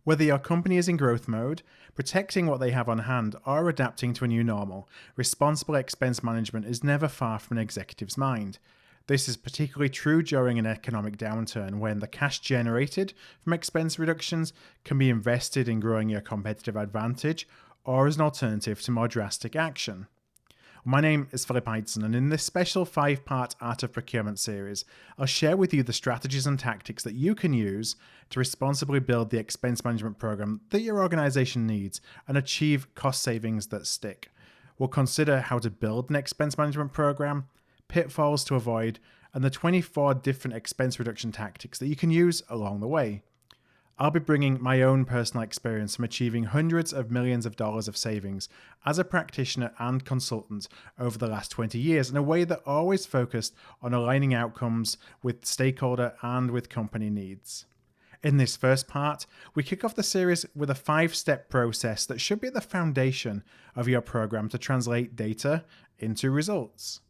Whether your company is in growth mode, protecting what they have on hand, or adapting to a new normal, responsible expense management is never far from an executive's mind. This is particularly true during an economic downturn when the cash generated from expense reductions can be invested in growing your competitive advantage or as an alternative to more drastic action. My name is Philip Ideson, and in this special 5-part Art of Procurement series, I'll share with you the strategies and tactics that you can use to responsibly build the expense management program that your organization needs and achieve cost savings that stick. We'll consider how to build an expense management program, pitfalls to avoid, and the 24 different expense reduction tactics that you can use along the way. I'll be bringing my own personal experience from achieving hundreds of millions of dollars of savings as a practitioner and consultant over the last 20 years in a way that always focused on aligning outcomes with stakeholder and with company needs. In this first part, we kick off the series with a 5-step process that should be at the foundation of your program to translate data into results.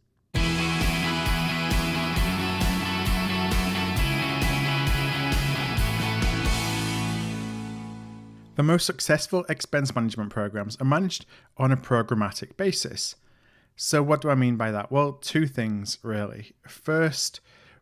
The most successful expense management programs are managed on a programmatic basis. So what do I mean by that? Well, 2 things really. First,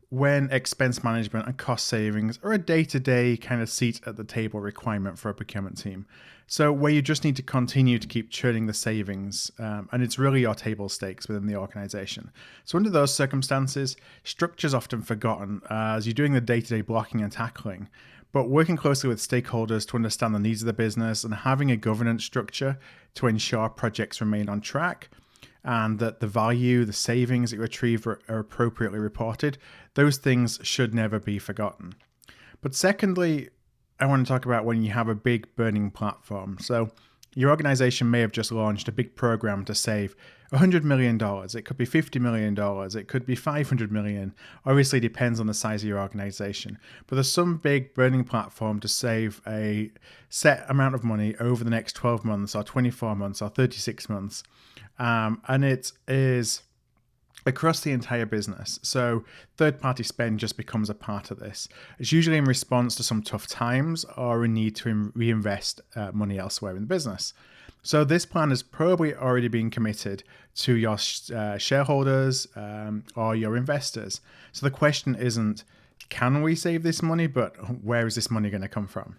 when expense management and cost savings are a day-to-day kind of seat at the table requirement for a procurement team. So where you just need to continue to keep churning the savings, and it's really your table stakes within the organization. So under those circumstances, structure is often forgotten as you're doing the day-to-day blocking and tackling. But working closely with stakeholders to understand the needs of the business and having a governance structure to ensure projects remain on track and that the value, the savings that you achieve are appropriately reported, those things should never be forgotten. But secondly, I want to talk about when you have a big burning platform. So your organization may have just launched a big program to save $100 million. It could be $50 million. It could be $500 million. Obviously, it depends on the size of your organization. But there's some big burning platform to save a set amount of money over the next 12 months or 24 months or 36 months. And it is across the entire business. So third-party spend just becomes a part of this. It's usually in response to some tough times or a need to reinvest money elsewhere in the business. So this plan has probably already been committed to your shareholders or your investors. So the question isn't, can we save this money, but where is this money going to come from?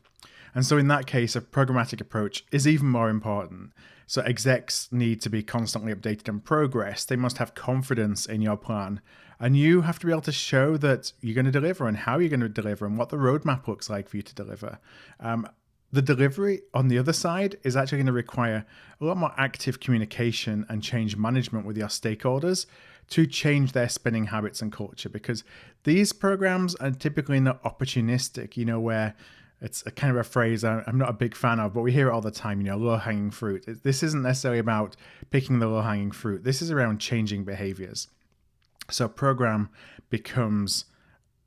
And so in that case, a programmatic approach is even more important. So execs need to be constantly updated on progress. They must have confidence in your plan. And you have to be able to show that you're going to deliver and how you're going to deliver and what the roadmap looks like for you to deliver. The delivery on the other side is actually going to require a lot more active communication and change management with your stakeholders to change their spending habits and culture, because these programs are typically not opportunistic, where it's a kind of a phrase I'm not a big fan of, but we hear it all the time, low-hanging fruit. This isn't necessarily about picking the low-hanging fruit. This is around changing behaviors. So program becomes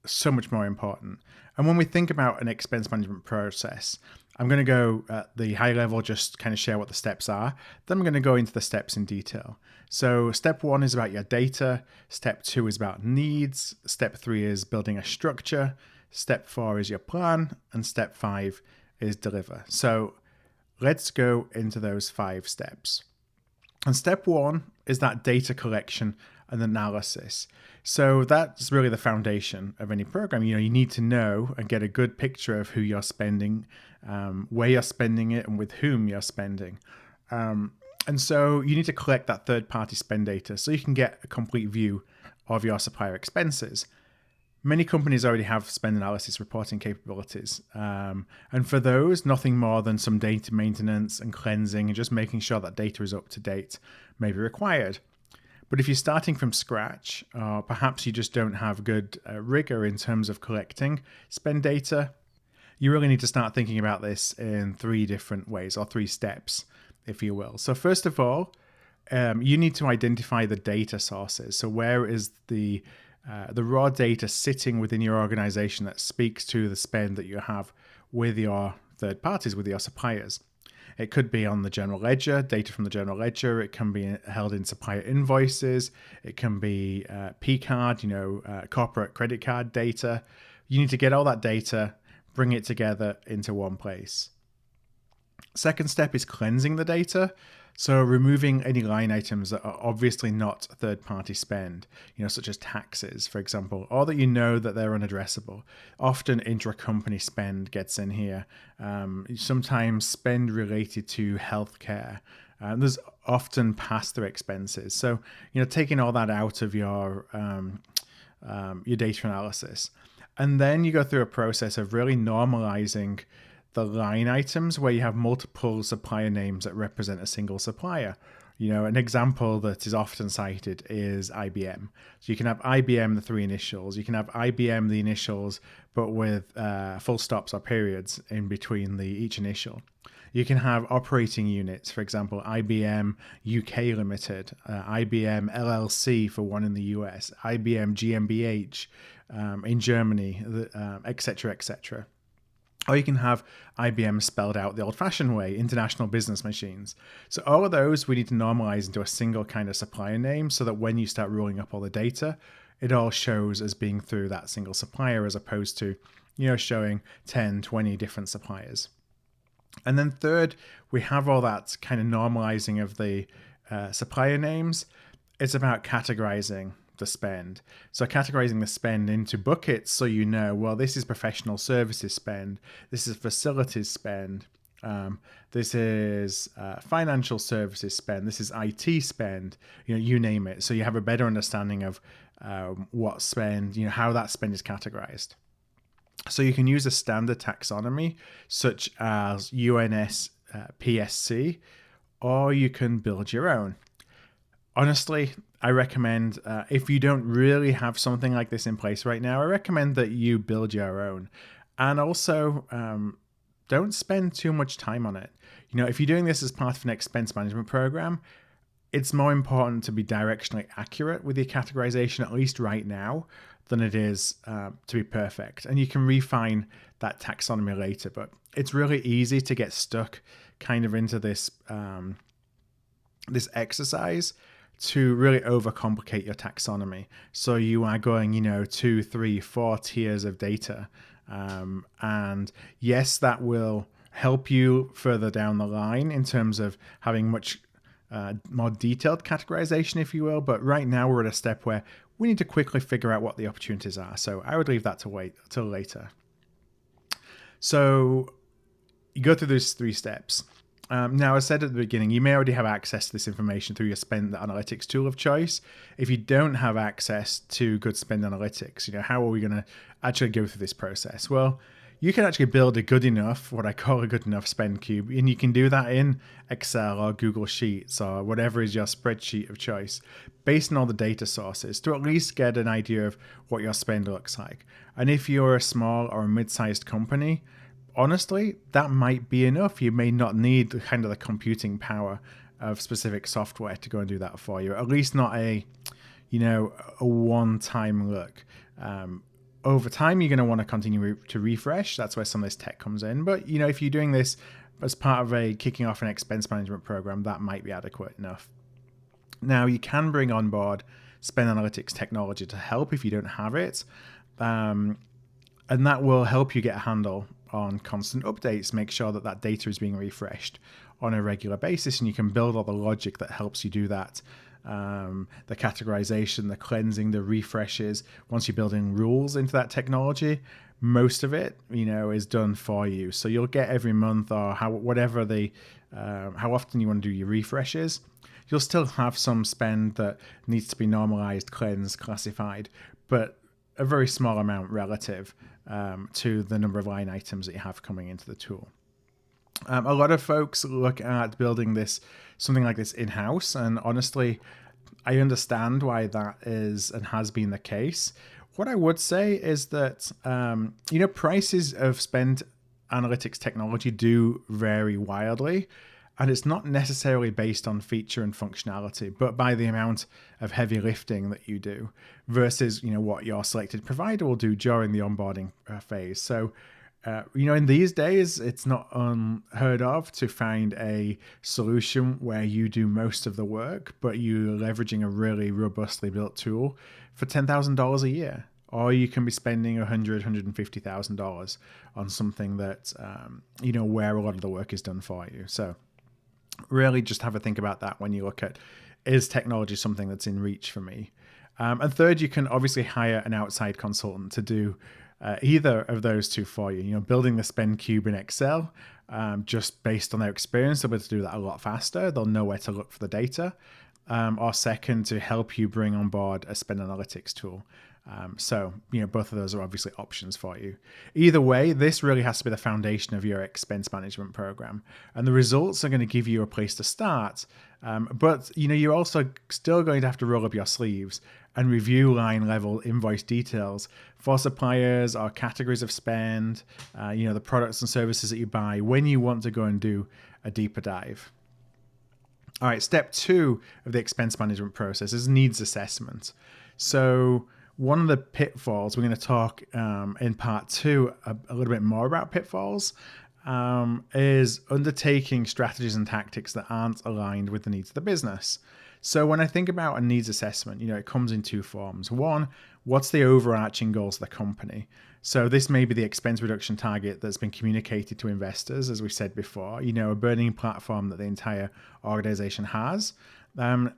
so much more important. And when we think about an expense management process, I'm going to go at the high level, just kind of share what the steps are. Then I'm going to go into the steps in detail. So step 1 is about your data. Step 2 is about needs. Step 3 is building a structure. Step 4 is your plan. And step 5 is deliver. So let's go into those 5 steps. And step 1 is that data collection and analysis. So that's really the foundation of any program. You need to know and get a good picture of who you're spending, where you're spending it, and with whom you're spending. And so you need to collect that third-party spend data so you can get a complete view of your supplier expenses. Many companies already have spend analysis reporting capabilities. And for those, nothing more than some data maintenance and cleansing and just making sure that data is up to date may be required. But if you're starting from scratch, or perhaps you just don't have good rigor in terms of collecting spend data, you really need to start thinking about this in 3 different ways, or 3 steps, if you will. So first of all, you need to identify the data sources. So where is the raw data sitting within your organization that speaks to the spend that you have with your third parties, with your suppliers? It could be on the general ledger, data from the general ledger. It can be held in supplier invoices. It can be P-card, corporate credit card data. You need to get all that data, bring it together into one place. Second step is cleansing the data. So removing any line items that are obviously not third-party spend, such as taxes, for example, or that that they're unaddressable. Often intra-company spend gets in here. Sometimes spend related to healthcare. There's often pass-through expenses. So, taking all that out of your data analysis. And then you go through a process of really normalizing the line items where you have multiple supplier names that represent a single supplier. An example that is often cited is IBM. So you can have IBM, the three initials. You can have IBM, the initials, but with full stops or periods in between each initial. You can have operating units, for example, IBM UK Limited, IBM LLC for one in the US, IBM GmbH in Germany, etc., etc. Or you can have IBM spelled out the old-fashioned way, International Business Machines. So all of those we need to normalize into a single kind of supplier name so that when you start rolling up all the data, it all shows as being through that single supplier as opposed to, showing 10, 20 different suppliers. And then third, we have all that kind of normalizing of the supplier names. It's about categorizing the spend. So categorizing the spend into buckets so well, this is professional services spend, this is facilities spend, this is financial services spend, this is IT spend, you name it. So you have a better understanding of what spend, how that spend is categorized. So you can use a standard taxonomy such as UNS PSC, or you can build your own. Honestly, I recommend, if you don't really have something like this in place right now, I recommend that you build your own. And also, don't spend too much time on it. If you're doing this as part of an expense management program, it's more important to be directionally accurate with your categorization, at least right now, than it is to be perfect. And you can refine that taxonomy later, but it's really easy to get stuck kind of into this this exercise to really overcomplicate your taxonomy. So you are going, 2, 3, 4 tiers of data. And yes, that will help you further down the line in terms of having much more detailed categorization, if you will. But right now we're at a step where we need to quickly figure out what the opportunities are. So I would leave that to wait till later. So you go through those 3 steps. Now, as I said at the beginning, you may already have access to this information through your spend analytics tool of choice. If you don't have access to good spend analytics, how are we going to actually go through this process? Well, you can actually build what I call a good enough spend cube, and you can do that in Excel or Google Sheets or whatever is your spreadsheet of choice, based on all the data sources, to at least get an idea of what your spend looks like. And if you're a small or a mid-sized company, honestly, that might be enough. You may not need the computing power of specific software to go and do that for you. At least not a one-time look. Over time, you're going to want to continue to refresh. That's where some of this tech comes in. But, if you're doing this as part of kicking off an expense management program, that might be adequate enough. Now, you can bring on board spend analytics technology to help if you don't have it. And that will help you get a handle on constant updates, make sure that data is being refreshed on a regular basis, and you can build all the logic that helps you do that. The categorization, the cleansing, the refreshes. Once you're building rules into that technology, most of it, is done for you. So you'll get every month or how often you want to do your refreshes. You'll still have some spend that needs to be normalized, cleansed, classified, but a very small amount relative to the number of line items that you have coming into the tool. A lot of folks look at building something like this in-house, and honestly, I understand why that is and has been the case. What I would say is that prices of spend analytics technology do vary wildly, and it's not necessarily based on feature and functionality, but by the amount of heavy lifting that you do versus what your selected provider will do during the onboarding phase. So in these days, it's not unheard of to find a solution where you do most of the work, but you're leveraging a really robustly built tool for $10,000 a year. or you can be spending $150,000 on something that, where a lot of the work is done for you. So really just have a think about that when you look at, is technology something that's in reach for me? And third, you can obviously hire an outside consultant to do either of those two for you. Building the spend cube in Excel, just based on their experience, they'll be able to do that a lot faster. They'll know where to look for the data. Or second, to help you bring on board a spend analytics tool. So both of those are obviously options for you. Either way, this really has to be the foundation of your expense management program. And the results are going to give you a place to start. But you're also still going to have to roll up your sleeves and review line level invoice details for suppliers or categories of spend, the products and services that you buy when you want to go and do a deeper dive. All right, step 2 of the expense management process is needs assessment. So one of the pitfalls, we're going to talk in part 2 a little bit more about pitfalls, is undertaking strategies and tactics that aren't aligned with the needs of the business. So when I think about a needs assessment, it comes in 2 forms. One, what's the overarching goals of the company? So this may be the expense reduction target that's been communicated to investors, as we said before, a burning platform that the entire organization has. And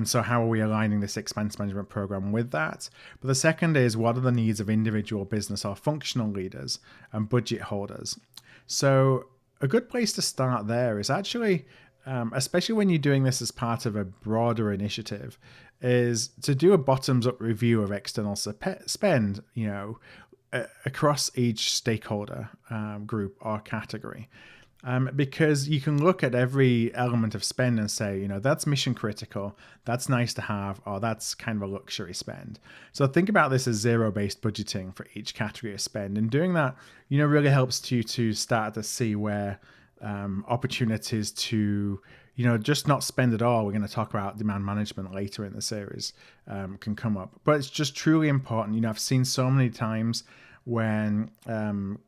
so how are we aligning this expense management program with that? But the second is, what are the needs of individual business or functional leaders and budget holders? So a good place to start there is actually, especially when you're doing this as part of a broader initiative, is to do a bottoms-up review of external spend, across each stakeholder group or category. Because you can look at every element of spend and say, that's mission critical, that's nice to have, or that's kind of a luxury spend. So think about this as zero-based budgeting for each category of spend. And doing that, really helps you to start to see where opportunities to, just not spend at all. We're going to talk about demand management later in the series, can come up. But it's just truly important. I've seen so many times when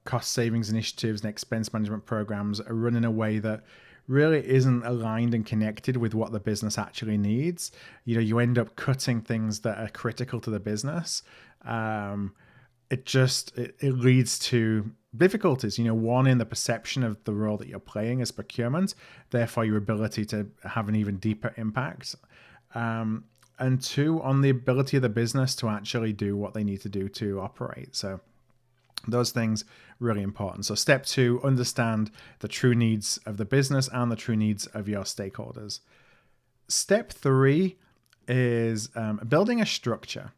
cost savings initiatives and expense management programs are run in a way that really isn't aligned and connected with what the business actually needs. You end up cutting things that are critical to the business. It leads to difficulties, one in the perception of the role that you're playing as procurement, therefore your ability to have an even deeper impact. And 2, on the ability of the business to actually do what they need to do to operate. So those things really important. So step 2, understand the true needs of the business and the true needs of your stakeholders. Step 3 is building a structure.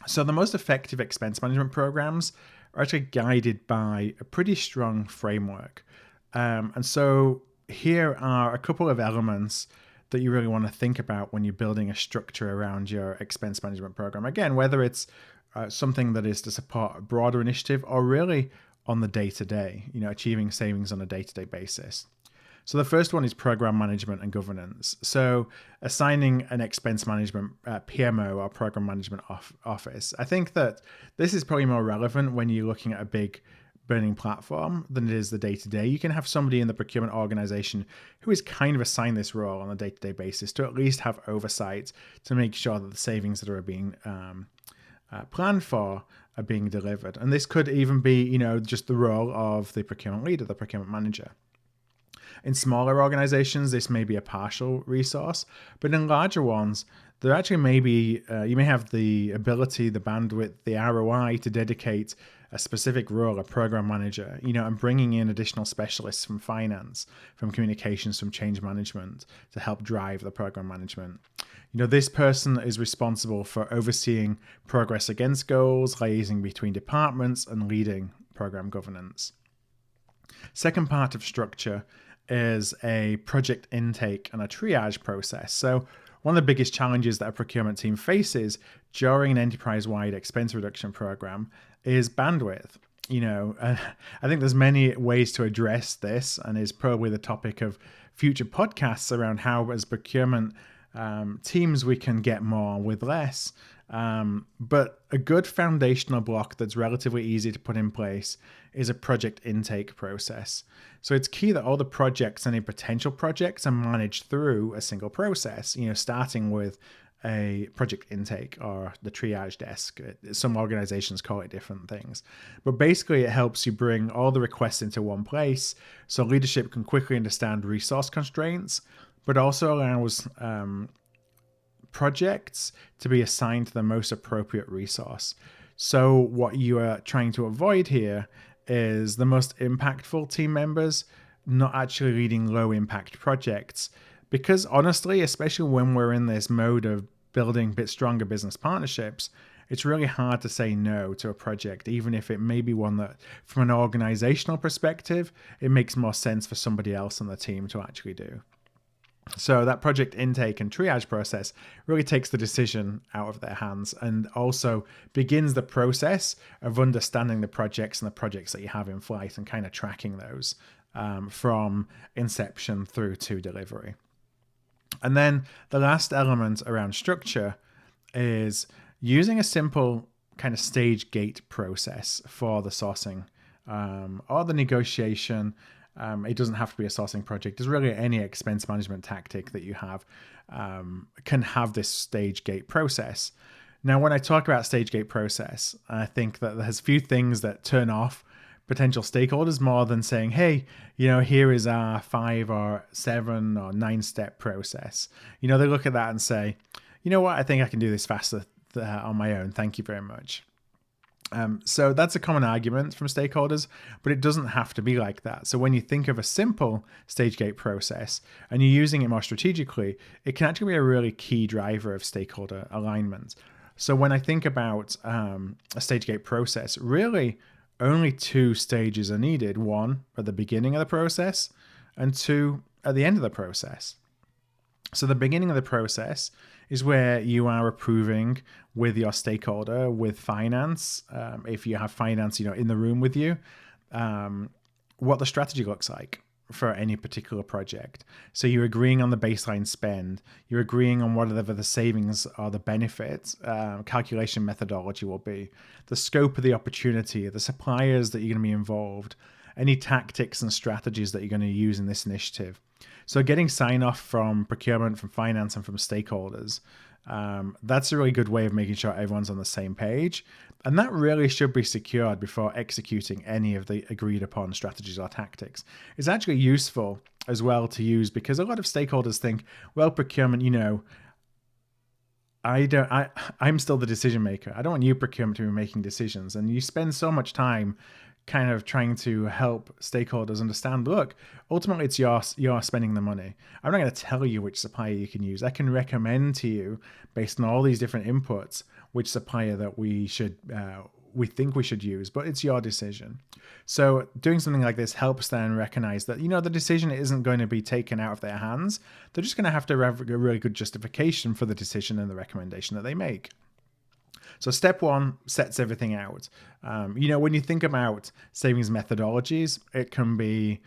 So the most effective expense management programs are actually guided by a pretty strong framework. And so here are a couple of elements that you really want to think about when you're building a structure around your expense management program. Again, whether it's something that is to support a broader initiative or really on the day-to-day, achieving savings on a day-to-day basis. So the first one is program management and governance. So assigning an expense management PMO or program management office. I think that this is probably more relevant when you're looking at a big burning platform than it is the day-to-day. You can have somebody in the procurement organization who is kind of assigned this role on a day-to-day basis to at least have oversight to make sure that the savings that are being planned for are being delivered. And this could even be, just the role of the procurement leader, the procurement manager. In smaller organizations, this may be a partial resource, but in larger ones, there actually may be, you may have the ability, the bandwidth, the ROI to dedicate a specific role, a program manager, and bringing in additional specialists from finance, from communications, from change management to help drive the program management. This person is responsible for overseeing progress against goals, liaising between departments, and leading program governance. Second part of structure is a project intake and a triage process. So one of the biggest challenges that a procurement team faces during an enterprise-wide expense reduction program is bandwidth. I think there's many ways to address this, and is probably the topic of future podcasts around how, as procurement teams, we can get more with less. But a good foundational block that's relatively easy to put in place is a project intake process. So it's key that all the projects and any potential projects are managed through a single process, starting with a project intake or the triage desk. Some organizations call it different things. But basically, it helps you bring all the requests into one place so leadership can quickly understand resource constraints, but also allows projects to be assigned to the most appropriate resource. So what you are trying to avoid here is the most impactful team members not actually leading low impact projects. Because honestly, especially when we're in this mode of building a bit stronger business partnerships, it's really hard to say no to a project, even if it may be one that, from an organizational perspective, it makes more sense for somebody else on the team to actually do. So that project intake and triage process really takes the decision out of their hands and also begins the process of understanding the projects and the projects that you have in flight and kind of tracking those from inception through to delivery. And then the last element around structure is using a simple kind of stage gate process for the sourcing or the negotiation. It doesn't have to be a sourcing project. There's really any expense management tactic that you have can have this stage gate process. Now, when I talk about stage gate process, I think that there's a few things that turn off potential stakeholders more than saying, hey, here is our 5 or 7 or 9 step process. They look at that and say, you know what, I think I can do this faster on my own. Thank you very much. So that's a common argument from stakeholders, but it doesn't have to be like that. So when you think of a simple stage gate process and you're using it more strategically, it can actually be a really key driver of stakeholder alignment. So when I think about a stage gate process, really only 2 stages are needed. 1 at the beginning of the process and 2 at the end of the process. So the beginning of the process is where you are approving with your stakeholder, with finance, if you have finance, in the room with you, what the strategy looks like for any particular project. So you're agreeing on the baseline spend, you're agreeing on whatever the savings or the benefits calculation methodology will be, the scope of the opportunity, the suppliers that you're going to be involved, any tactics and strategies that you're going to use in this initiative. So getting sign-off from procurement, from finance, and from stakeholders, that's a really good way of making sure everyone's on the same page. And that really should be secured before executing any of the agreed upon strategies or tactics. It's actually useful as well to use because a lot of stakeholders think, well, procurement, I'm still the decision maker. I don't want you, procurement, to be making decisions. And you spend so much time kind of trying to help stakeholders understand, look, ultimately it's you're spending the money. I'm not going to tell you which supplier you can use. I can recommend to you, based on all these different inputs, which supplier that we think we should use, but it's your decision. So doing something like this helps them recognize that, the decision isn't going to be taken out of their hands. They're just going to have a really good justification for the decision and the recommendation that they make. So step 1 sets everything out. When you think about savings methodologies, it can be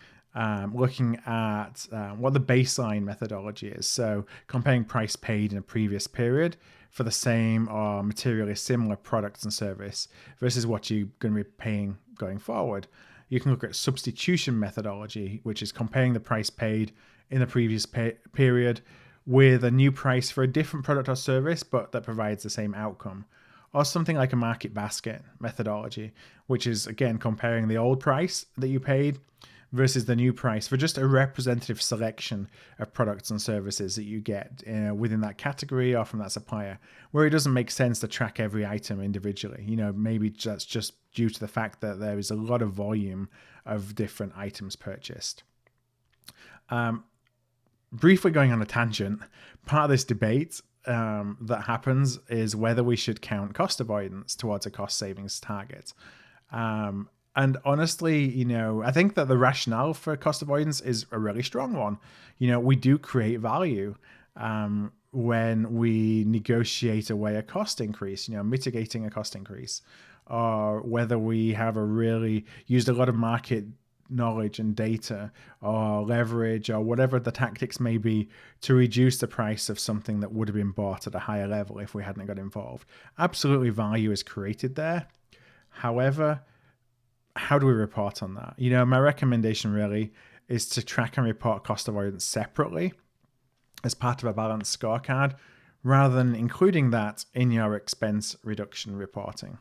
looking at what the baseline methodology is. So comparing price paid in a previous period for the same or materially similar products and service versus what you're going to be paying going forward. You can look at substitution methodology, which is comparing the price paid in the previous period with a new price for a different product or service, but that provides the same outcome. Or something like a market basket methodology, which is, again, comparing the old price that you paid versus the new price for just a representative selection of products and services that you get within that category or from that supplier, where it doesn't make sense to track every item individually. Maybe that's just due to the fact that there is a lot of volume of different items purchased. Briefly going on a tangent, part of this debate that happens is whether we should count cost avoidance towards a cost savings target. And honestly, I think that the rationale for cost avoidance is a really strong one. We do create value when we negotiate away a cost increase, mitigating a cost increase, or whether we have used a lot of market knowledge and data or leverage or whatever the tactics may be to reduce the price of something that would have been bought at a higher level if we hadn't got involved. Absolutely, value is created there. However, how do we report on that? My recommendation really is to track and report cost avoidance separately as part of a balanced scorecard rather than including that in your expense reduction reporting.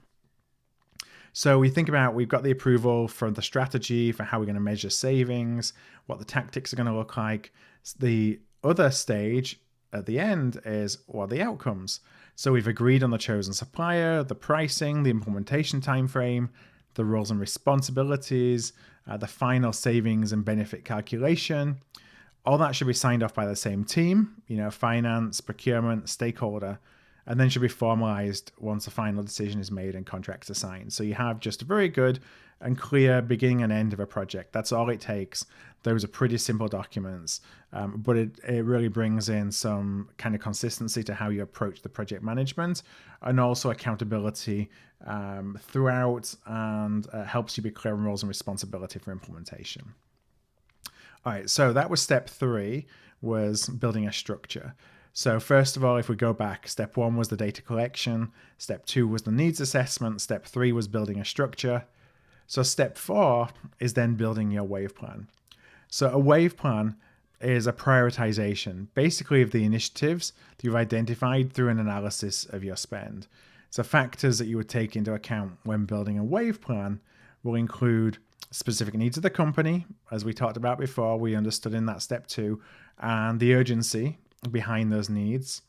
So we think about, we've got the approval for the strategy for how we're going to measure savings, what the tactics are going to look like. The other stage at the end is what are the outcomes. So we've agreed on the chosen supplier, the pricing, the implementation timeframe, the roles and responsibilities, the final savings and benefit calculation. All that should be signed off by the same team, finance, procurement, stakeholder, and then should be formalized once the final decision is made and contracts are signed. So you have just a very good and clear beginning and end of a project. That's all it takes. Those are pretty simple documents, but it really brings in some kind of consistency to how you approach the project management, and also accountability throughout, and helps you be clear on roles and responsibility for implementation. All right, so that was step 3, was building a structure. So first of all, if we go back, step 1 was the data collection, step 2 was the needs assessment, step 3 was building a structure. So step 4 is then building your wave plan. So a wave plan is a prioritization, basically, of the initiatives that you've identified through an analysis of your spend. So factors that you would take into account when building a wave plan will include specific needs of the company, as we talked about before, we understood in that step 2, and the urgency behind those needs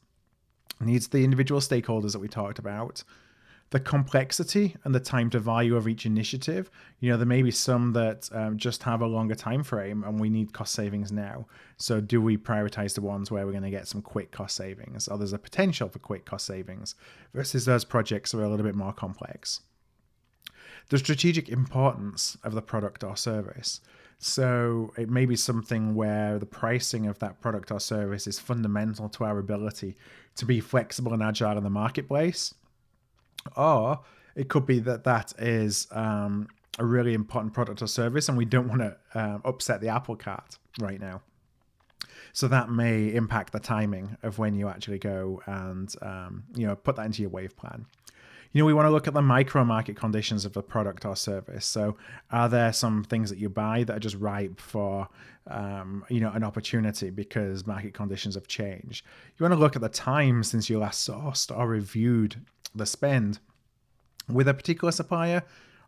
of the individual stakeholders that we talked about, the complexity and the time to value of each initiative. There may be some that just have a longer time frame and we need cost savings now. So do we prioritize the ones where we're going to get some quick cost savings, or there's a potential for quick cost savings, versus those projects that are a little bit more complex? The strategic importance of the product or service. So it may be something where the pricing of that product or service is fundamental to our ability to be flexible and agile in the marketplace. Or it could be that that is a really important product or service and we don't want to upset the apple cart right now. So that may impact the timing of when you actually go and put that into your wave plan. We want to look at the micro market conditions of the product or service. So are there some things that you buy that are just ripe for, an opportunity because market conditions have changed? You want to look at the time since you last sourced or reviewed the spend with a particular supplier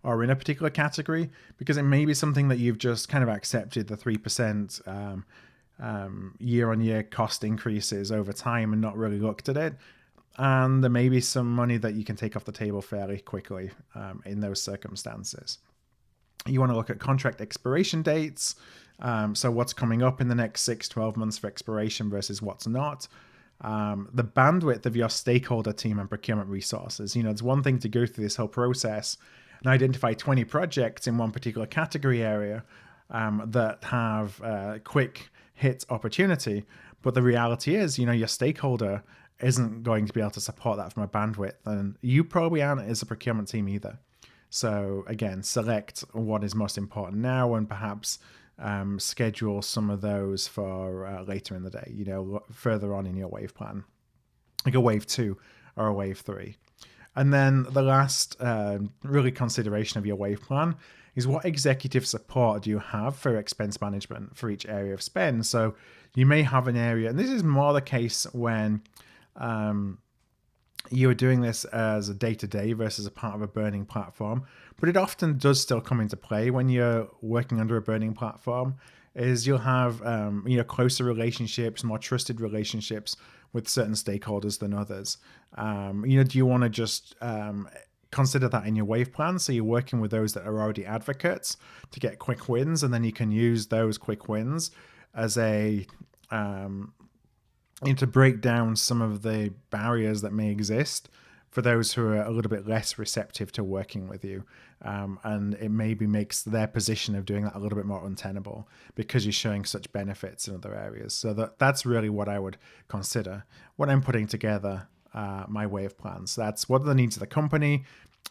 or in a particular category, because it may be something that you've just kind of accepted the 3% year-on-year cost increases over time and not really looked at it. And there may be some money that you can take off the table fairly quickly in those circumstances. You want to look at contract expiration dates. So what's coming up in the next 6-12 months for expiration versus what's not. The bandwidth of your stakeholder team and procurement resources. It's one thing to go through this whole process and identify 20 projects in one particular category area that have quick hit opportunity. But the reality is, your stakeholder isn't going to be able to support that from a bandwidth, and you probably aren't as a procurement team either. So again, select what is most important now and perhaps schedule some of those for later in the day, further on in your wave plan, like a wave 2 or a wave 3. And then the last really consideration of your wave plan is what executive support do you have for expense management for each area of spend. So you may have an area, and this is more the case when you're doing this as a day-to-day versus a part of a burning platform, but it often does still come into play when you're working under a burning platform, is you'll have closer relationships, more trusted relationships with certain stakeholders than others. Do you want to just consider that in your wave plan? So you're working with those that are already advocates to get quick wins, and then you can use those quick wins as a to break down some of the barriers that may exist for those who are a little bit less receptive to working with you. And it maybe makes their position of doing that a little bit more untenable because you're showing such benefits in other areas. So that's really what I would consider when I'm putting together my wave plans. That's what are the needs of the company,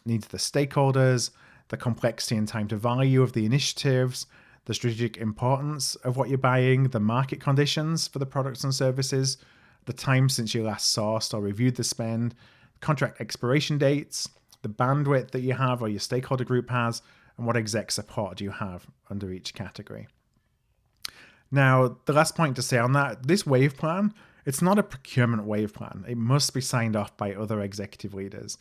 needs of the stakeholders, the complexity and time to value of the initiatives, the strategic importance of what you're buying, the market conditions for the products and services, the time since you last sourced or reviewed the spend, contract expiration dates, the bandwidth that you have or your stakeholder group has, and what exec support do you have under each category. Now, the last point to say on that, this wave plan It's not a procurement wave plan. It must be signed off by other executive leaders.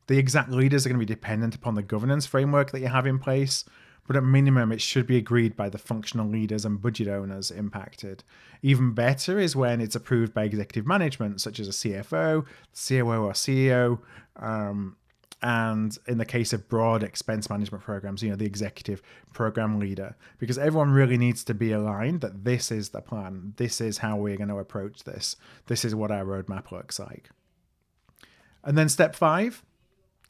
The exact leaders are going to be dependent upon the governance framework that you have in place, but at minimum, it should be agreed by the functional leaders and budget owners impacted. Even better is when it's approved by executive management, such as a CFO, COO, or CEO, and in the case of broad expense management programs, the executive program leader, because everyone really needs to be aligned that this is the plan. This is how we're going to approach this. This is what our roadmap looks like. And then step 5.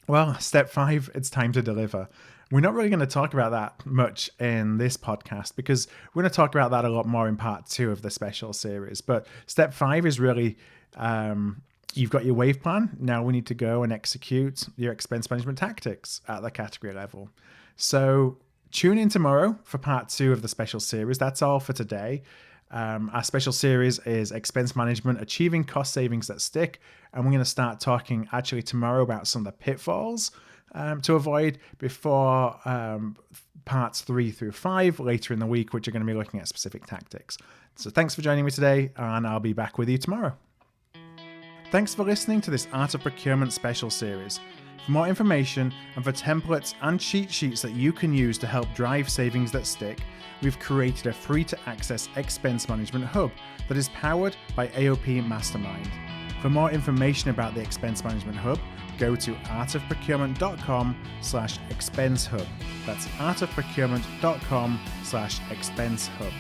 Well, step 5, it's time to deliver. We're not really going to talk about that much in this podcast because we're going to talk about that a lot more in part 2 of the special series. But step 5 is really, you've got your wave plan. Now we need to go and execute your expense management tactics at the category level. So tune in tomorrow for part 2 of the special series. That's all for today. Our special series is expense management, achieving cost savings that stick. And we're going to start talking actually tomorrow about some of the pitfalls to avoid before parts 3 through 5 later in the week, which are going to be looking at specific tactics. So thanks for joining me today, and I'll be back with you tomorrow. Thanks for listening to this Art of Procurement special series. For more information and for templates and cheat sheets that you can use to help drive savings that stick, we've created a free-to-access expense management hub that is powered by AOP Mastermind. For more information about the Expense Management Hub, go to artofprocurement.com/expense hub. That's artofprocurement.com/expense hub.